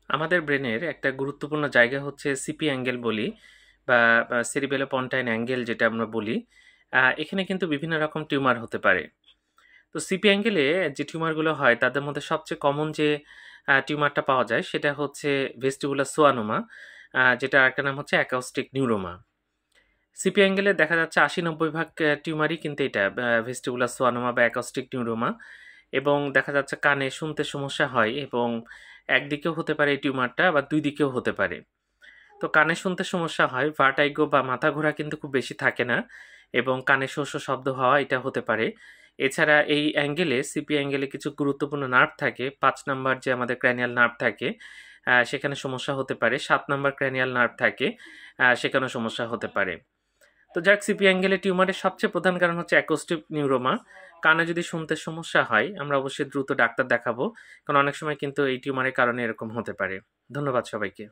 আমাদের ব্রেনের একটা গুরুত্বপূর্ণ জায়গা হচ্ছে সিপি অ্যাঙ্গেল বলি বা সেরিবেলোপন্টাইন অ্যাঙ্গেল যেটা আমরা বলি। এখানে কিন্তু বিভিন্ন রকম টিউমার হতে পারে। তো সিপি অ্যাঙ্গেলে যে টিউমারগুলো হয় তাদের মধ্যে সবচেয়ে কমন যে টিউমারটা পাওয়া যায় সেটা হচ্ছে ভেস্টিবুলার সোয়ানোমা, যেটা আরেকটা নাম হচ্ছে অ্যাকাউস্টিক নিউরোমা। সিপি অ্যাঙ্গেলে দেখা যাচ্ছে ৮০-৯০ ভাগ টিউমারই কিন্তু এটা ভেস্টিবুলার সোয়ানোমা বা অ্যাকাউস্টিক নিউরোমা। এবং দেখা যাচ্ছে কানে শুনতে সমস্যা হয় এবং একদিকেও হতে পারে এই টিউমারটা, আবার দুই দিকেও হতে পারে। তো কানে শুনতে সমস্যা হয়, ভার্টাইগো বা মাথা ঘোরা কিন্তু খুব বেশি থাকে না এবং কানে শোষ শব্দ হওয়া এটা হতে পারে। এছাড়া এই অ্যাঙ্গেলে সিপি অ্যাঙ্গেলে কিছু গুরুত্বপূর্ণ নার্ভ থাকে। ৫ নাম্বার যে আমাদের ক্র্যানিয়াল নার্ভ থাকে, সেখানে সমস্যা হতে পারে। ৭ নাম্বার ক্র্যানিয়াল নার্ভ থাকে, সেখানেও সমস্যা হতে পারে। তো যাক, সিপি অ্যাঙ্গেলে টিউমারের সবচেয়ে প্রধান কারণ হচ্ছে অ্যাকোস্টিক নিউরোমা। কানে যদি শুনতে সমস্যা হয় আমরা অবশ্যই দ্রুত ডাক্তার দেখাবো, কারণ অনেক সময় কিন্তু এই টিউমারের কারণে এরকম হতে পারে। ধন্যবাদ সবাইকে।